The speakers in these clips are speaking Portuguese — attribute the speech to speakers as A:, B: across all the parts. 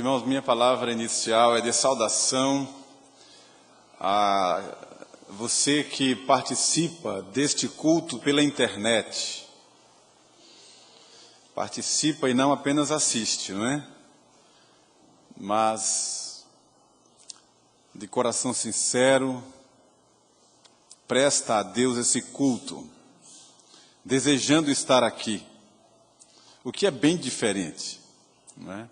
A: Irmãos, minha palavra inicial é de saudação a você que participa deste culto pela internet. Participa e não apenas assiste, não é? Mas, de coração sincero, presta a Deus esse culto, desejando estar aqui, o que é bem diferente, não é?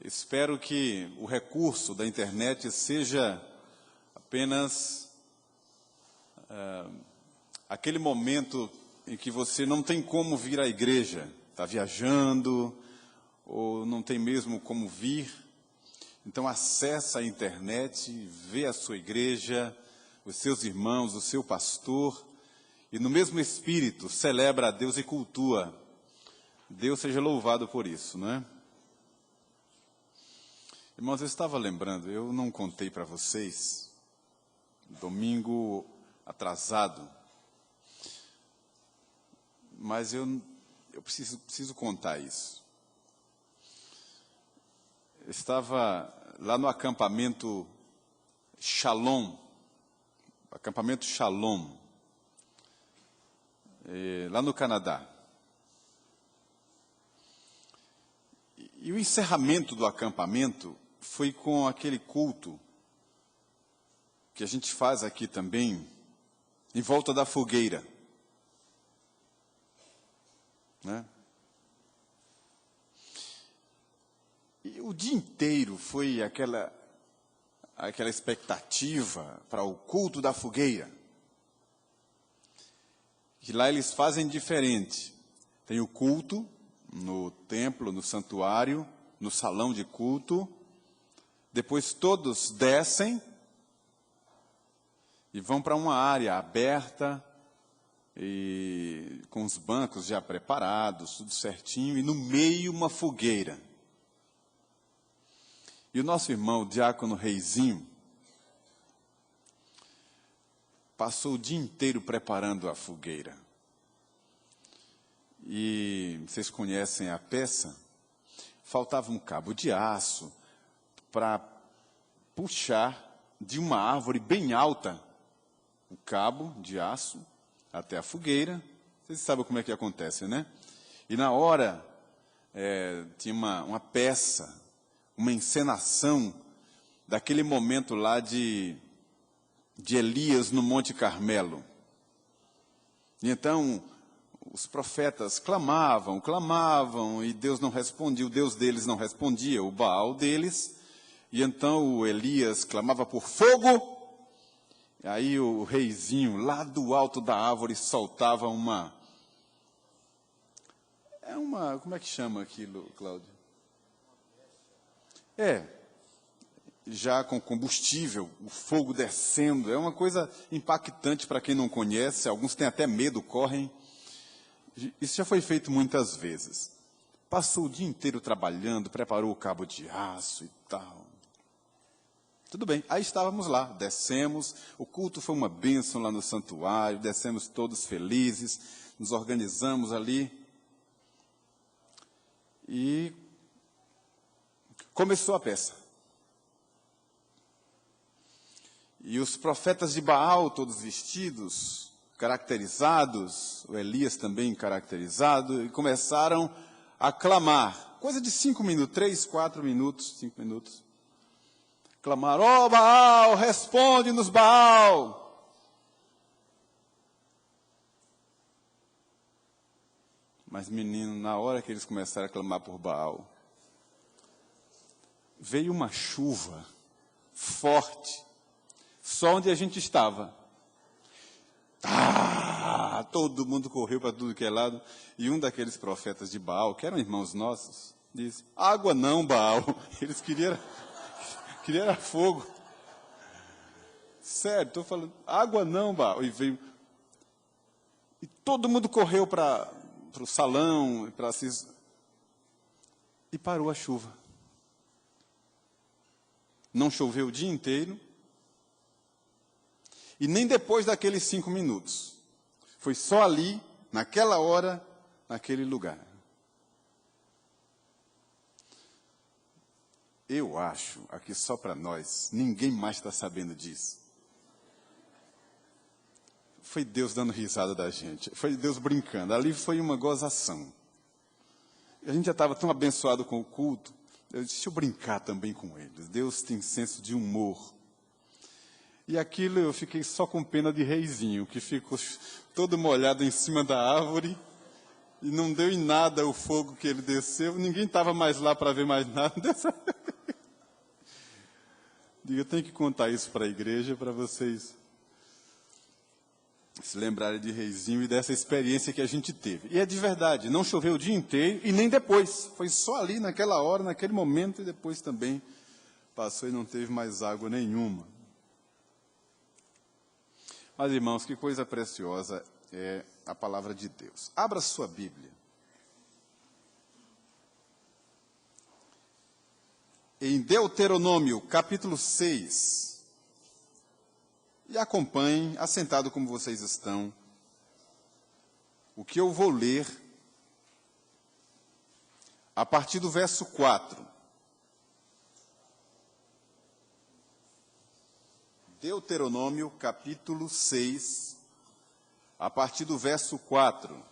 A: Espero que o recurso da internet seja apenas aquele momento em que você não tem como vir à igreja, está viajando ou não tem mesmo como vir. Então acessa a internet, vê a sua igreja, os seus irmãos, o seu pastor, e no mesmo espírito celebra a Deus e cultua. Deus seja louvado por isso, não é? Irmãos, eu estava lembrando, eu não contei para vocês, domingo atrasado, mas eu preciso contar isso. Eu estava lá no acampamento Shalom, lá no Canadá. E o encerramento do acampamento foi com aquele culto que a gente faz aqui também, em volta da fogueira, né? E o dia inteiro foi aquela expectativa para o culto da fogueira. E lá eles fazem diferente. Tem o culto no templo, no santuário, no salão de culto. Depois todos descem e vão para uma área aberta, e com os bancos já preparados, tudo certinho, e no meio uma fogueira. E o nosso irmão, o diácono Reizinho, passou o dia inteiro preparando a fogueira. E vocês conhecem a peça? Faltava um cabo de aço para puxar de uma árvore bem alta o cabo de aço até a fogueira. Vocês sabem como é que acontece, né? E na hora tinha uma peça, uma encenação daquele momento lá de Elias no Monte Carmelo. E então os profetas clamavam, e Deus não respondia, o Deus deles não respondia, o Baal deles. E então o Elias clamava por fogo. E aí o reizinho, lá do alto da árvore, soltava como é que chama aquilo, Cláudio? Já com combustível, o fogo descendo. É uma coisa impactante para quem não conhece. Alguns têm até medo, correm. Isso já foi feito muitas vezes. Passou o dia inteiro trabalhando, preparou o cabo de aço e tal. Tudo bem, aí estávamos lá, descemos, o culto foi uma bênção lá no santuário, descemos todos felizes, nos organizamos ali. E começou a peça. E os profetas de Baal, todos vestidos, caracterizados, o Elias também caracterizado, e começaram a clamar. Coisa de 5 minutos, 3, 4 minutos, 5 minutos. Clamaram: ó Baal, responde-nos, Baal. Mas, menino, na hora que eles começaram a clamar por Baal, veio uma chuva forte, só onde a gente estava. Todo mundo correu para tudo que é lado, e um daqueles profetas de Baal, que eram irmãos nossos, disse: água não, Baal. Eles queriam fogo. Sério, estou falando, água não, Baal. E veio. E todo mundo correu para o salão, e parou a chuva. Não choveu o dia inteiro. E nem depois daqueles 5 minutos. Foi só ali, naquela hora, naquele lugar. Eu acho, aqui só para nós, ninguém mais está sabendo disso. Foi Deus dando risada da gente, foi Deus brincando, ali foi uma gozação. A gente já estava tão abençoado com o culto, eu disse, deixa eu brincar também com eles. Deus tem senso de humor. E aquilo eu fiquei só com pena de Reizinho, que ficou todo molhado em cima da árvore, e não deu em nada o fogo que ele desceu, ninguém estava mais lá para ver mais nada. Digo, eu tenho que contar isso para a igreja, para vocês se lembrarem de Reizinho e dessa experiência que a gente teve. E é de verdade, não choveu o dia inteiro e nem depois. Foi só ali naquela hora, naquele momento, e depois também passou e não teve mais água nenhuma. Mas, irmãos, que coisa preciosa é a palavra de Deus. Abra sua Bíblia. Em Deuteronômio, capítulo 6. E acompanhem, assentado como vocês estão, o que eu vou ler a partir do verso 4. Deuteronômio, capítulo 6, a partir do verso 4.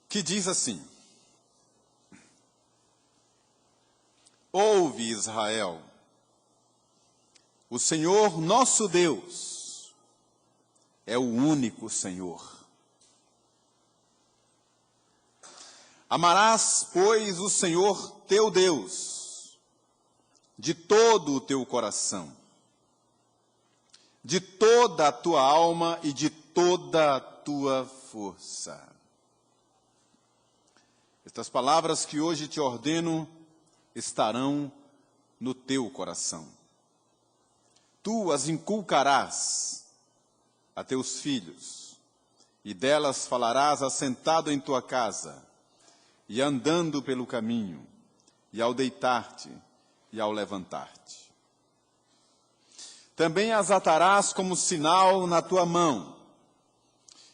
A: Que diz assim: Ouve, Israel, o Senhor nosso Deus é o único Senhor. Amarás, pois, o Senhor teu Deus de todo o teu coração, de toda a tua alma e de toda a tua força. Estas palavras que hoje te ordeno estarão no teu coração. Tu as inculcarás a teus filhos, e delas falarás assentado em tua casa, e andando pelo caminho, e ao deitar-te, e ao levantar-te. Também as atarás como sinal na tua mão,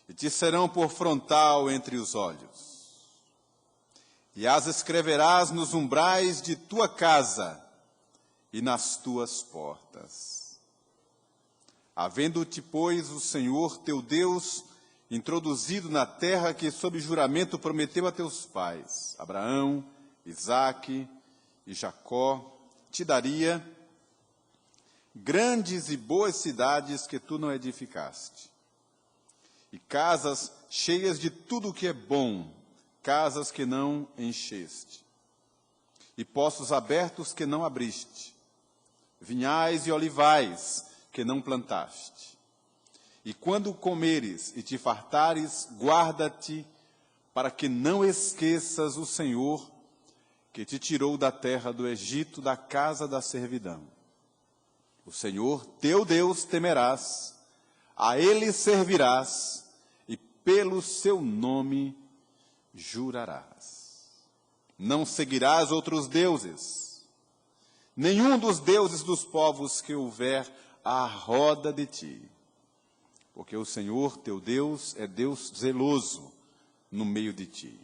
A: e te serão por frontal entre os olhos. E as escreverás nos umbrais de tua casa e nas tuas portas. Havendo-te, pois, o Senhor teu Deus introduzido na terra que, sob juramento, prometeu a teus pais, Abraão, Isaque e Jacó, te daria grandes e boas cidades que tu não edificaste, e casas cheias de tudo o que é bom, casas que não encheste, e poços abertos que não abriste, vinhais e olivais que não plantaste. E quando comeres e te fartares, guarda-te para que não esqueças o Senhor que te tirou da terra do Egito, da casa da servidão. O Senhor teu Deus temerás, a Ele servirás e pelo seu nome jurarás. Não seguirás outros deuses, nenhum dos deuses dos povos que houver à roda de ti, porque o Senhor teu Deus é Deus zeloso no meio de ti,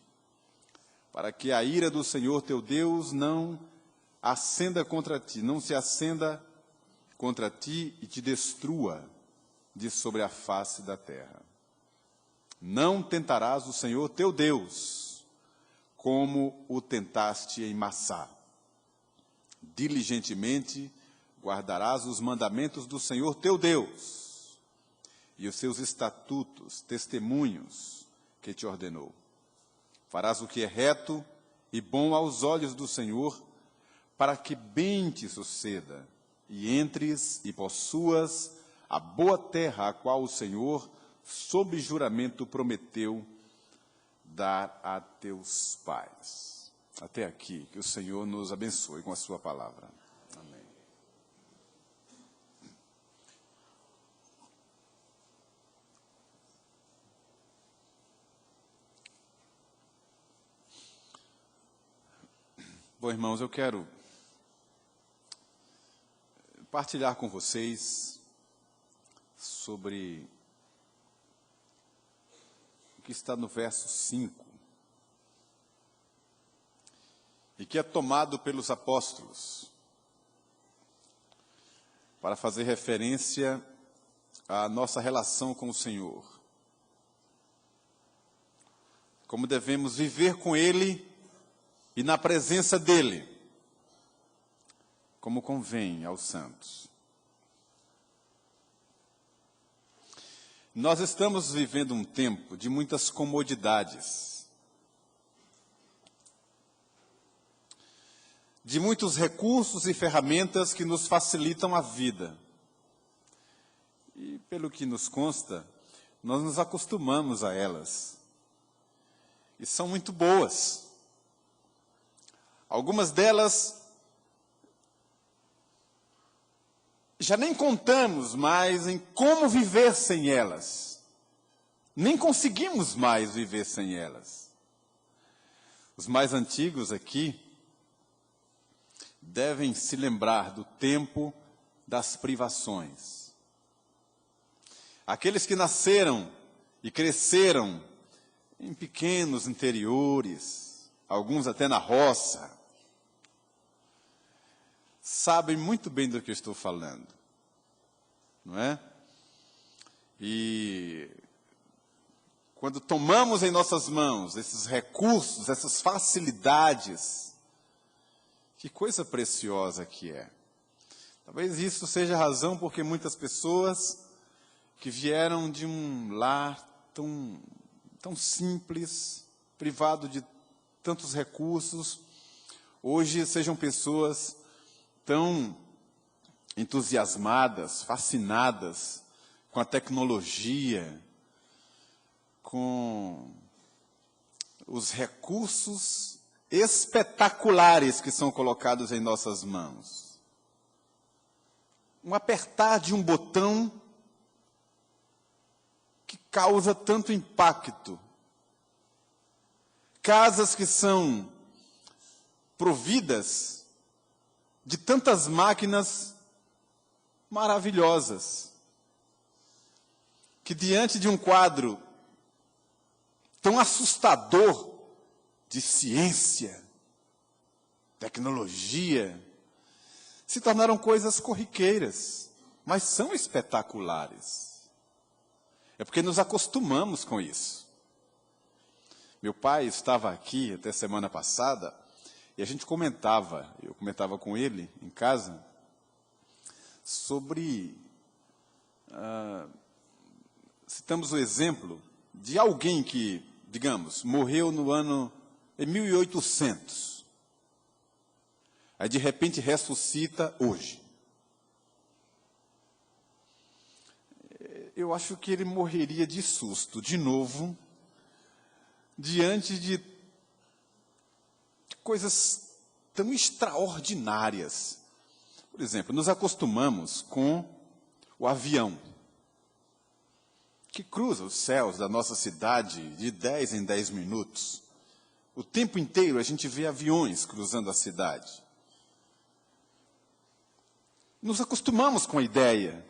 A: para que a ira do Senhor teu Deus não acenda contra ti, não se acenda contra ti e te destrua de sobre a face da terra. Não tentarás o Senhor teu Deus, como o tentaste em Massá. Diligentemente guardarás os mandamentos do Senhor teu Deus, e os seus estatutos, testemunhos que te ordenou. Farás o que é reto e bom aos olhos do Senhor, para que bem te suceda, e entres e possuas a boa terra, a qual o Senhor, sob juramento, prometeu dar a teus pais. Até aqui, que o Senhor nos abençoe com a sua palavra. Amém. Bom, irmãos, eu quero partilhar com vocês sobre que está no verso 5, e que é tomado pelos apóstolos para fazer referência à nossa relação com o Senhor. Como devemos viver com Ele e na presença dEle, como convém aos santos. Nós estamos vivendo um tempo de muitas comodidades, de muitos recursos e ferramentas que nos facilitam a vida. E, pelo que nos consta, nós nos acostumamos a elas. E são muito boas. Algumas delas já nem contamos mais em como viver sem elas. Nem conseguimos mais viver sem elas. Os mais antigos aqui devem se lembrar do tempo das privações. Aqueles que nasceram e cresceram em pequenos interiores, alguns até na roça, sabem muito bem do que eu estou falando, não é? E quando tomamos em nossas mãos esses recursos, essas facilidades, que coisa preciosa que é. Talvez isso seja a razão porque muitas pessoas que vieram de um lar tão simples, privado de tantos recursos, hoje sejam pessoas tão entusiasmadas, fascinadas com a tecnologia, com os recursos espetaculares que são colocados em nossas mãos. Um apertar de um botão que causa tanto impacto. Casas que são providas de tantas máquinas maravilhosas, que diante de um quadro tão assustador de ciência, tecnologia, se tornaram coisas corriqueiras, mas são espetaculares. É porque nos acostumamos com isso. Meu pai estava aqui até semana passada, e a gente eu comentava com ele em casa, sobre, citamos o exemplo de alguém que, digamos, morreu no ano em 1800. Aí, de repente, ressuscita hoje. Eu acho que ele morreria de susto, de novo, diante de coisas tão extraordinárias. Por exemplo, nos acostumamos com o avião, que cruza os céus da nossa cidade de 10 em 10 minutos. O tempo inteiro a gente vê aviões cruzando a cidade. Nos acostumamos com a ideia,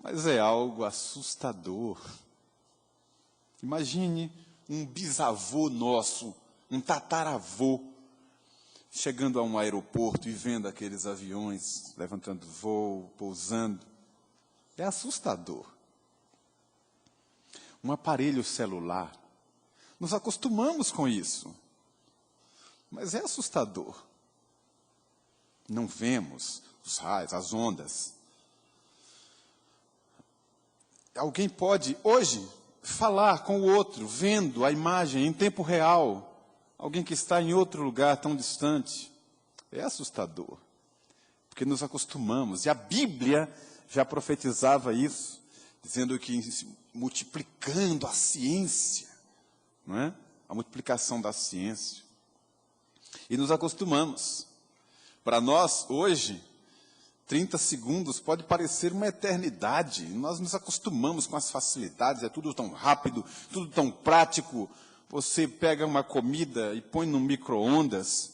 A: mas é algo assustador. Imagine um bisavô nosso, um tataravô, chegando a um aeroporto e vendo aqueles aviões levantando voo, pousando. É assustador. Um aparelho celular. Nos acostumamos com isso, mas é assustador. Não vemos os raios, as ondas. Alguém pode, hoje, falar com o outro, vendo a imagem em tempo real. Alguém que está em outro lugar tão distante. É assustador, porque nos acostumamos. E a Bíblia já profetizava isso, dizendo que multiplicando a ciência, não é? A multiplicação da ciência. E nos acostumamos. Para nós, hoje, 30 segundos pode parecer uma eternidade. Nós nos acostumamos com as facilidades, é tudo tão rápido, tudo tão prático. Você pega uma comida e põe no micro-ondas,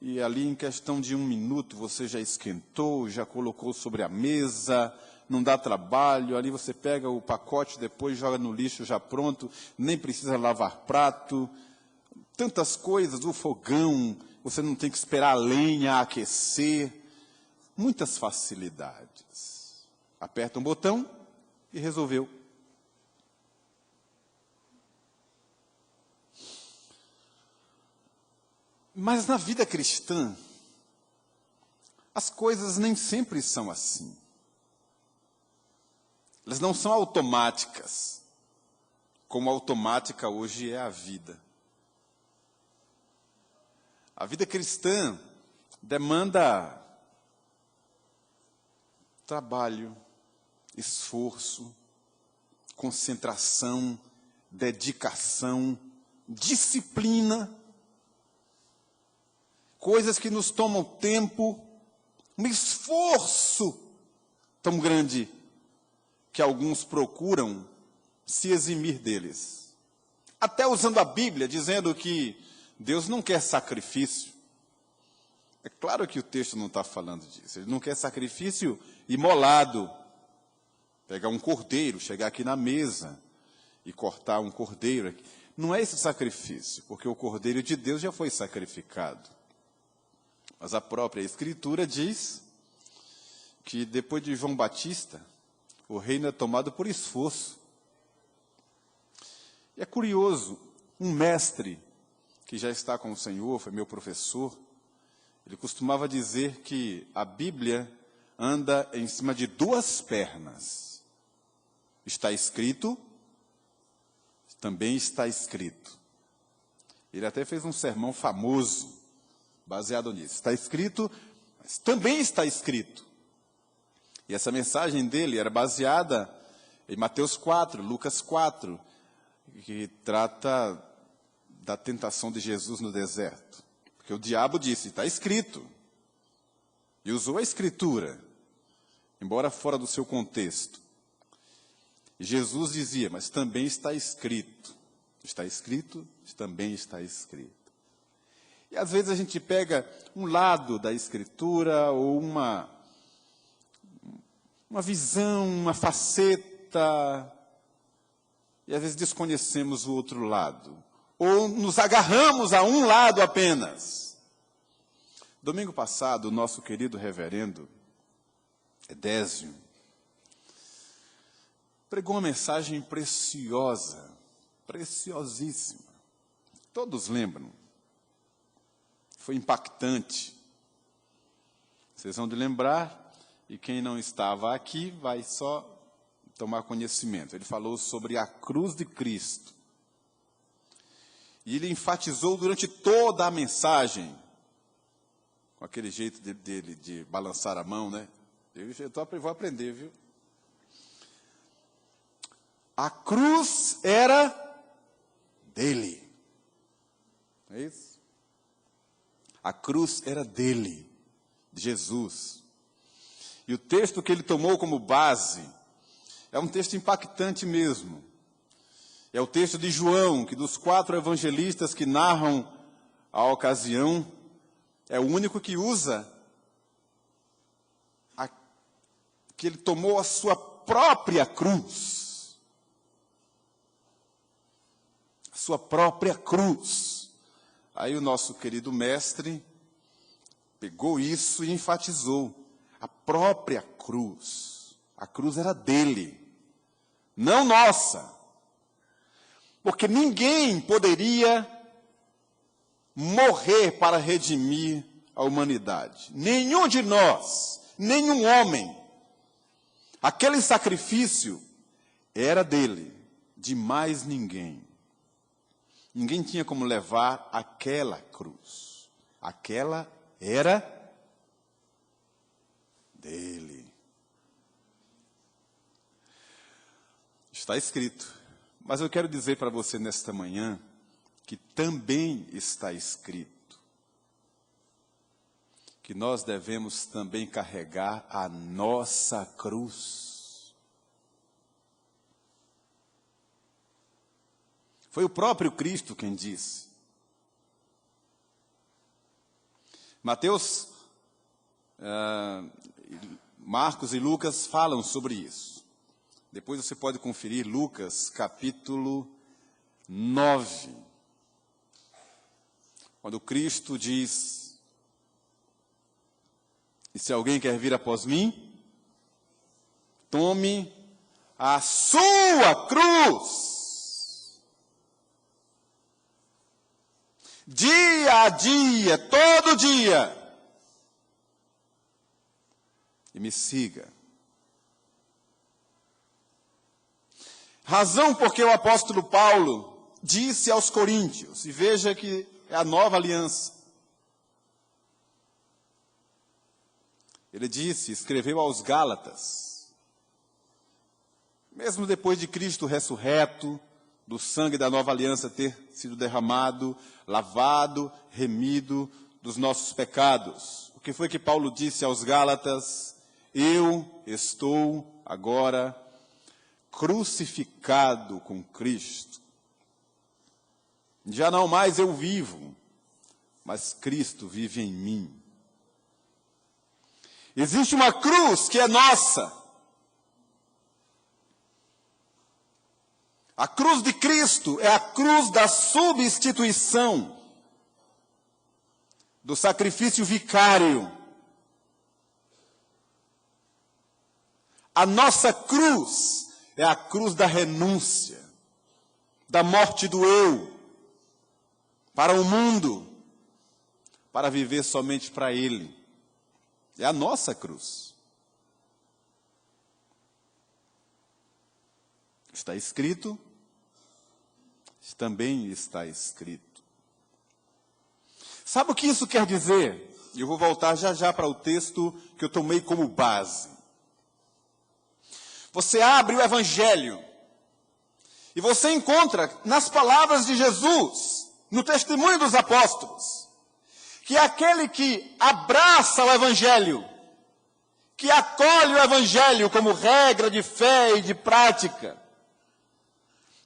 A: e ali em questão de 1 minuto você já esquentou, já colocou sobre a mesa, não dá trabalho, ali você pega o pacote, depois joga no lixo já pronto, nem precisa lavar prato, tantas coisas, o fogão, você não tem que esperar a lenha aquecer, muitas facilidades. Aperta um botão e resolveu. Mas na vida cristã, as coisas nem sempre são assim. Elas não são automáticas, como automática hoje é a vida. A vida cristã demanda trabalho, esforço, concentração, dedicação, disciplina, coisas que nos tomam tempo, um esforço tão grande que alguns procuram se eximir deles. Até usando a Bíblia, dizendo que Deus não quer sacrifício. É claro que o texto não está falando disso. Ele não quer sacrifício imolado. Pegar um cordeiro, chegar aqui na mesa e cortar um cordeiro. Não é esse sacrifício, porque o cordeiro de Deus já foi sacrificado. Mas a própria Escritura diz que depois de João Batista, o reino é tomado por esforço. E é curioso, um mestre que já está com o Senhor, foi meu professor, ele costumava dizer que a Bíblia anda em cima de duas pernas. Está escrito, também está escrito. Ele até fez um sermão famoso, baseado nisso. Está escrito, mas também está escrito. E essa mensagem dele era baseada em Mateus 4, Lucas 4, que trata da tentação de Jesus no deserto. Porque o diabo disse, está escrito. E usou a escritura, embora fora do seu contexto. E Jesus dizia, mas também está escrito. Está escrito, também está escrito. E às vezes a gente pega um lado da escritura, ou uma visão, uma faceta, e às vezes desconhecemos o outro lado. Ou nos agarramos a um lado apenas. Domingo passado, o nosso querido reverendo Edésio pregou uma mensagem preciosa, preciosíssima. Todos lembram. Foi impactante. Vocês vão de lembrar, e quem não estava aqui vai só tomar conhecimento. Ele falou sobre a cruz de Cristo. E ele enfatizou durante toda a mensagem, com aquele jeito dele de balançar a mão, né? Vou aprender, viu? A cruz era dele. É isso? A cruz era dele, de Jesus. E o texto que ele tomou como base é um texto impactante mesmo. É o texto de João, que dos 4 evangelistas que narram a ocasião, é o único que usa que ele tomou a sua própria cruz. A sua própria cruz. Aí o nosso querido mestre pegou isso e enfatizou. A própria cruz. A cruz era dele, não nossa. Porque ninguém poderia morrer para redimir a humanidade. Nenhum de nós, nenhum homem. Aquele sacrifício era dele, de mais ninguém. Ninguém tinha como levar aquela cruz. Aquela era dele. Está escrito. Mas eu quero dizer para você nesta manhã que também está escrito que nós devemos também carregar a nossa cruz. Foi o próprio Cristo quem disse. Marcos e Lucas falam sobre isso. Depois você pode conferir Lucas, capítulo 9. Quando Cristo diz: e se alguém quer vir após mim, tome a sua cruz. Dia a dia, todo dia. E me siga. Razão porque o apóstolo Paulo disse aos coríntios, e veja que é a nova aliança. Ele disse, escreveu aos Gálatas, mesmo depois de Cristo ressurreto, do sangue da nova aliança ter sido derramado, lavado, remido dos nossos pecados. O que foi que Paulo disse aos Gálatas? Eu estou agora crucificado com Cristo. Já não mais eu vivo, mas Cristo vive em mim. Existe uma cruz que é nossa. A cruz de Cristo é a cruz da substituição, do sacrifício vicário. A nossa cruz é a cruz da renúncia, da morte do eu, para o mundo, para viver somente para Ele. É a nossa cruz. Está escrito, também está escrito. Sabe o que isso quer dizer? Eu vou voltar já para o texto que eu tomei como base. Você abre o Evangelho e você encontra nas palavras de Jesus, no testemunho dos apóstolos, que aquele que abraça o Evangelho, que acolhe o Evangelho como regra de fé e de prática,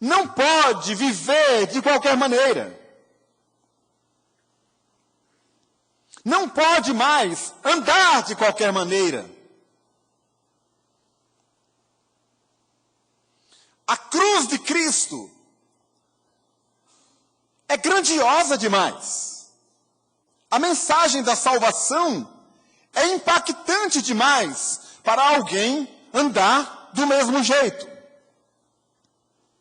A: não pode viver de qualquer maneira. Não pode mais andar de qualquer maneira. A cruz de Cristo é grandiosa demais. A mensagem da salvação é impactante demais para alguém andar do mesmo jeito,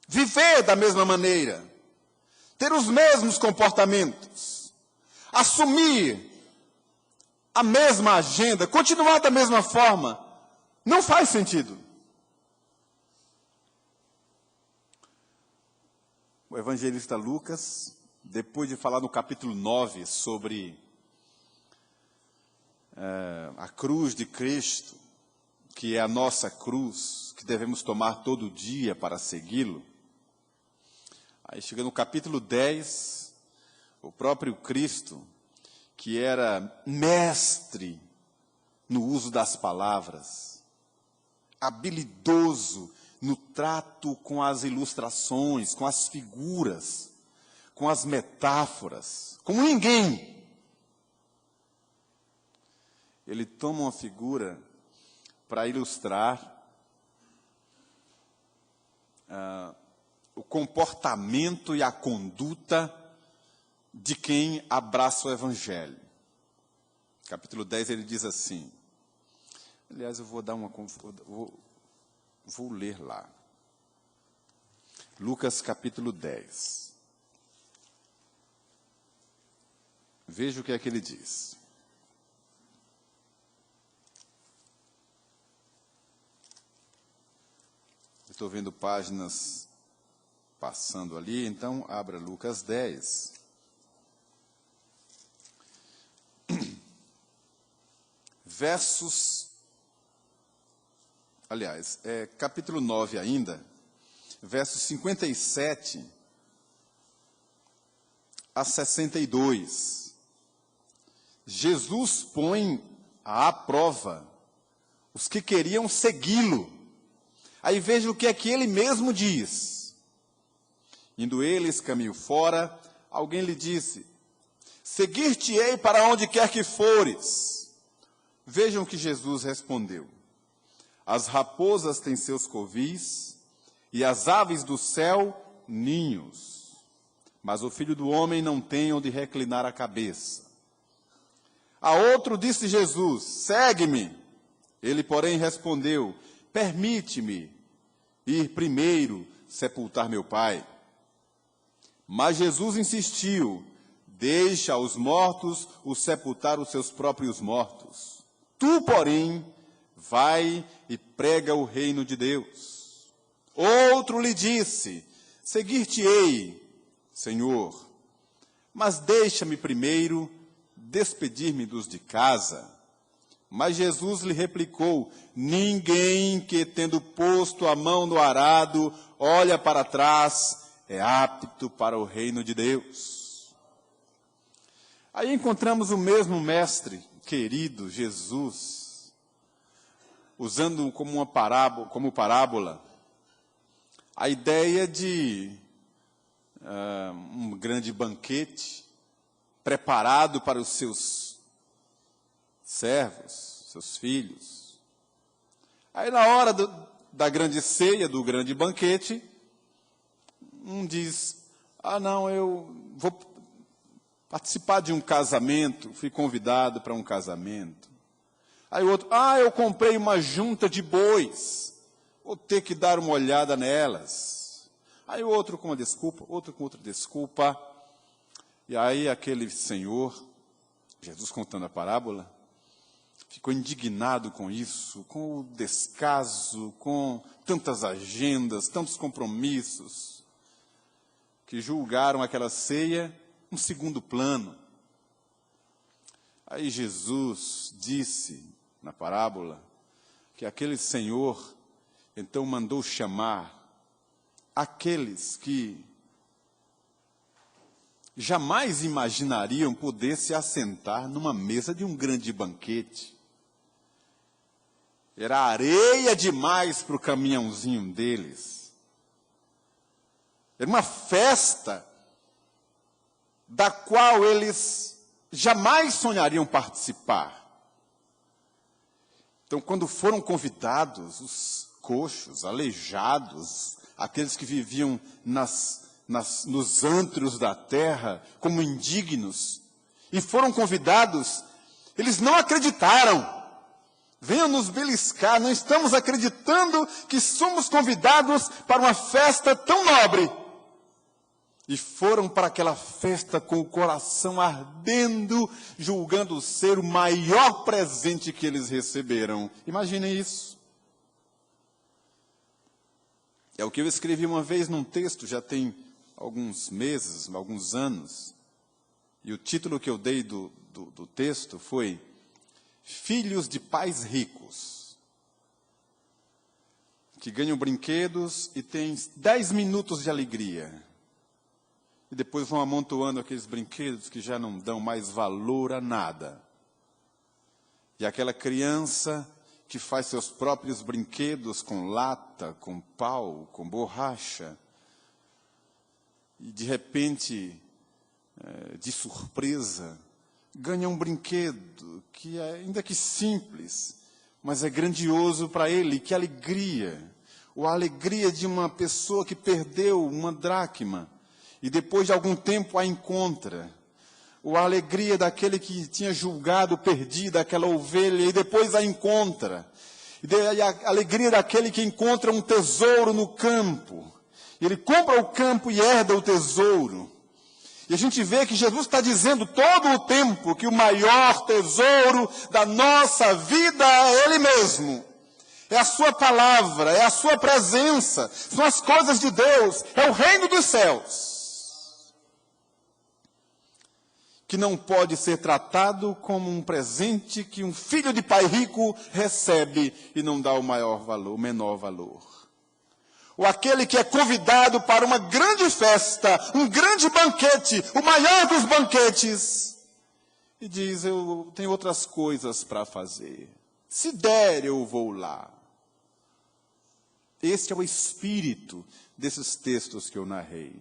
A: viver da mesma maneira, ter os mesmos comportamentos, assumir a mesma agenda, continuar da mesma forma. Não faz sentido. O evangelista Lucas, depois de falar no capítulo 9 sobre a cruz de Cristo, que é a nossa cruz, que devemos tomar todo dia para segui-lo, aí chega no capítulo 10, o próprio Cristo, que era mestre no uso das palavras, habilidoso no trato com as ilustrações, com as figuras, com as metáforas, como ninguém. Ele toma uma figura para ilustrar o comportamento e a conduta de quem abraça o Evangelho. Capítulo 10, ele diz assim, aliás, eu vou dar vou ler lá. Lucas, capítulo 10. Veja o que é que ele diz. Estou vendo páginas passando ali, então abra Lucas 10. Versos, aliás, capítulo 9 ainda, versos 57 a 62. Jesus põe à prova os que queriam segui-lo. Aí veja o que é que ele mesmo diz. Indo eles caminho fora, alguém lhe disse, seguir-te-ei para onde quer que fores. Vejam o que Jesus respondeu. as raposas têm seus covis, e as aves do céu, ninhos. Mas o Filho do Homem não tem onde reclinar a cabeça. A outro disse Jesus: segue-me. Ele, porém, respondeu: permite-me ir primeiro sepultar meu pai. Mas Jesus insistiu: deixa aos mortos os sepultar os seus próprios mortos. Tu, porém, vai e prega o reino de Deus. Outro lhe disse: seguir-te-ei, Senhor, mas deixa-me primeiro despedir-me dos de casa. Mas Jesus lhe replicou: ninguém que, tendo posto a mão no arado, olha para trás, é apto para o reino de Deus. Aí encontramos o mesmo mestre querido, Jesus, usando como parábola a ideia de um grande banquete preparado para os seus servos, seus filhos. Aí na hora da grande ceia, do grande banquete, um diz: não, eu vou participar de um casamento, fui convidado para um casamento. Aí o outro: eu comprei uma junta de bois, vou ter que dar uma olhada nelas. Aí o outro com uma desculpa, outro com outra desculpa. E aí aquele senhor, Jesus contando a parábola, ficou indignado com isso, com o descaso, com tantas agendas, tantos compromissos, que julgaram aquela ceia um segundo plano. Aí Jesus disse na parábola que aquele senhor então mandou chamar aqueles que jamais imaginariam poder se assentar numa mesa de um grande banquete. Era areia demais para o caminhãozinho deles. Era uma festa da qual eles jamais sonhariam participar. Então, quando foram convidados, os coxos, aleijados, aqueles que viviam nos antros da terra como indignos, e foram convidados, eles não acreditaram. Venham nos beliscar, não estamos acreditando que somos convidados para uma festa tão nobre. E foram para aquela festa com o coração ardendo, julgando ser o maior presente que eles receberam. Imaginem isso. É o que eu escrevi uma vez num texto, já tem alguns meses, alguns anos. E o título que eu dei do texto foi: Filhos de pais ricos, que ganham brinquedos e têm 10 minutos de alegria. E depois vão amontoando aqueles brinquedos que já não dão mais valor a nada. E aquela criança que faz seus próprios brinquedos com lata, com pau, com borracha, e de repente, de surpresa, ganha um brinquedo que é, ainda que simples, mas é grandioso para ele. Que alegria! Ou a alegria de uma pessoa que perdeu uma dracma e depois de algum tempo a encontra. Ou a alegria daquele que tinha julgado perdida aquela ovelha e depois a encontra. E a alegria daquele que encontra um tesouro no campo. Ele compra o campo e herda o tesouro. E a gente vê que Jesus está dizendo todo o tempo que o maior tesouro da nossa vida é Ele mesmo. É a sua palavra, é a sua presença, são as coisas de Deus, é o reino dos céus. Que não pode ser tratado como um presente que um filho de pai rico recebe e não dá o maior valor, o menor valor. Ou aquele que é convidado para uma grande festa, um grande banquete, o maior dos banquetes, e diz: eu tenho outras coisas para fazer. Se der, eu vou lá. Este é o espírito desses textos que eu narrei.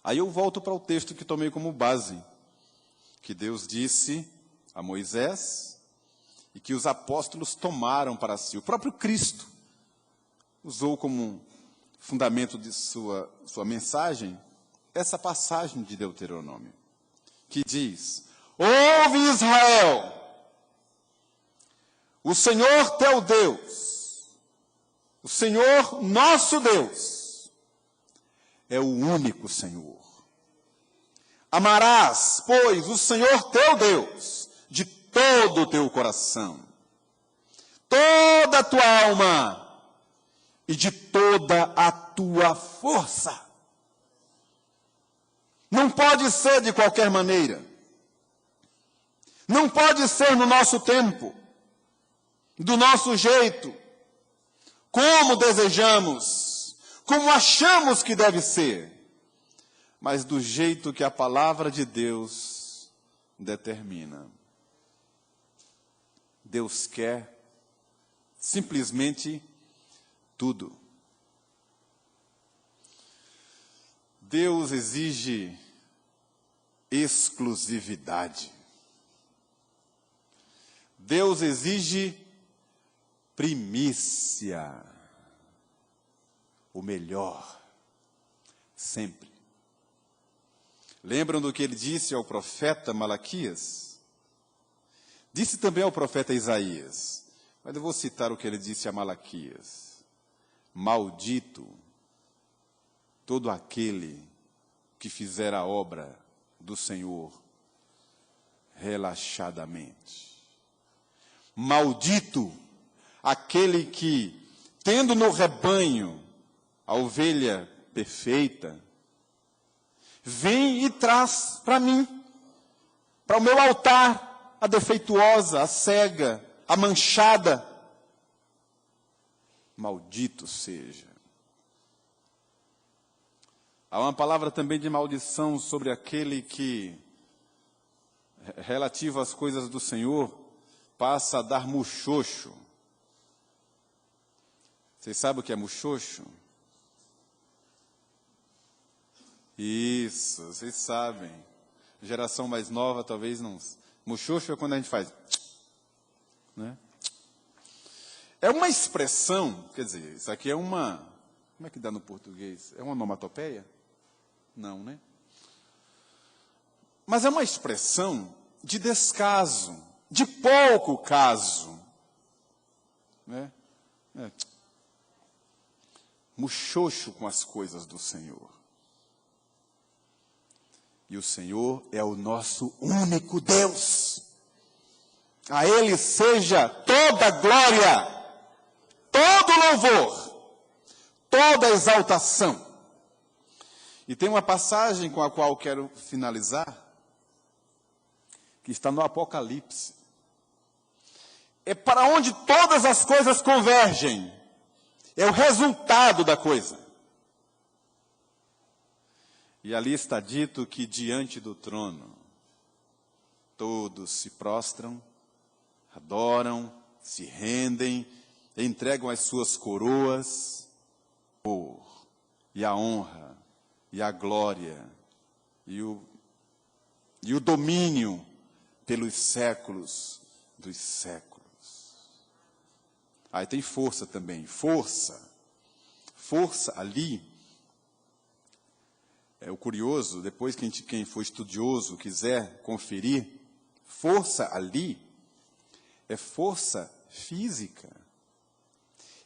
A: Aí eu volto para o texto que tomei como base, que Deus disse a Moisés, e que os apóstolos tomaram para si. O próprio Cristo usou como fundamento de sua mensagem essa passagem de Deuteronômio, que diz: ouve, Israel, o Senhor teu Deus, o Senhor nosso Deus, é o único Senhor. Amarás, pois, o Senhor teu Deus de todo o teu coração, toda a tua alma e de toda a tua força. Não pode ser de qualquer maneira. Não pode ser no nosso tempo, do nosso jeito, como desejamos, como achamos que deve ser, mas do jeito que a palavra de Deus determina. Deus quer simplesmente tudo. Deus exige exclusividade. Deus exige primícia, o melhor, sempre. Lembram do que ele disse ao profeta Malaquias? Disse também ao profeta Isaías, mas eu vou citar o que ele disse a Malaquias: maldito todo aquele que fizer a obra do Senhor relaxadamente. Maldito aquele que, tendo no rebanho a ovelha perfeita, vem e traz para mim, para o meu altar, a defeituosa, a cega, a manchada. Maldito seja. Há uma palavra também de maldição sobre aquele que, relativo às coisas do Senhor, passa a dar muxoxo. Vocês sabem o que é muxoxo? Isso, vocês sabem. Geração mais nova talvez não. Muxoxo é quando a gente faz, né? É uma expressão, quer dizer, isso aqui é uma, como é que dá no português? É uma onomatopeia? Não, né? Mas é uma expressão de descaso, de pouco caso, né? Muxoxo com as coisas do Senhor. E o Senhor é o nosso único Deus. A Ele seja toda glória, todo louvor, toda exaltação. E tem uma passagem com a qual quero finalizar, que está no Apocalipse. É para onde todas as coisas convergem. É o resultado da coisa. E ali está dito que diante do trono, todos se prostram, adoram, se rendem, entregam as suas coroas, e a honra, e a glória, e o domínio pelos séculos dos séculos. Aí tem força também, força ali. É o curioso, depois que quem for estudioso quiser conferir, força ali é força física,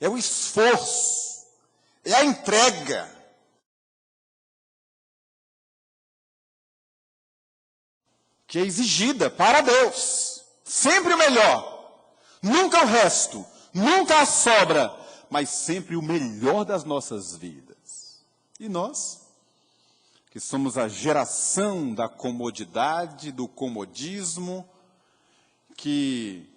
A: é o esforço, é a entrega. Que é exigida para Deus, sempre o melhor, nunca o resto, nunca a sobra, mas sempre o melhor das nossas vidas. E nós, que somos a geração da comodidade, do comodismo, que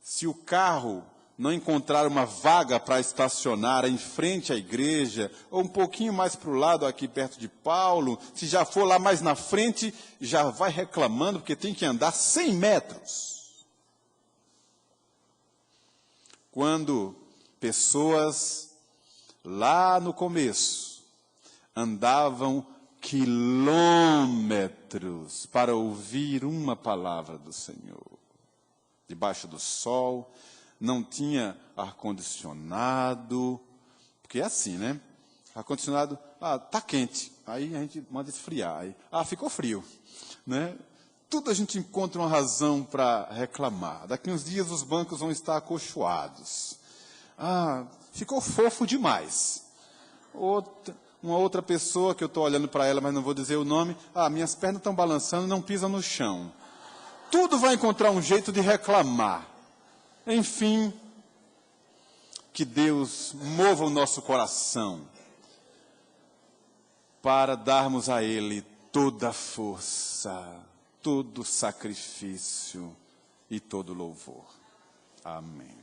A: se o carro não encontrar uma vaga para estacionar em frente à igreja, ou um pouquinho mais para o lado aqui perto de Paulo, se já for lá mais na frente, já vai reclamando, porque tem que andar 100 metros. Quando pessoas, lá no começo, andavam quilômetros para ouvir uma palavra do Senhor. debaixo do sol, não tinha ar-condicionado, porque é assim, né? Ar-condicionado, tá quente, aí a gente manda esfriar, aí, ficou frio, né? Tudo a gente encontra uma razão para reclamar. Daqui uns dias os bancos vão estar acolchoados. Ficou fofo demais. Uma outra pessoa que eu estou olhando para ela, mas não vou dizer o nome, minhas pernas estão balançando, não pisa no chão. Tudo vai encontrar um jeito de reclamar. Enfim, que Deus mova o nosso coração para darmos a Ele toda a força, todo sacrifício e todo louvor. Amém.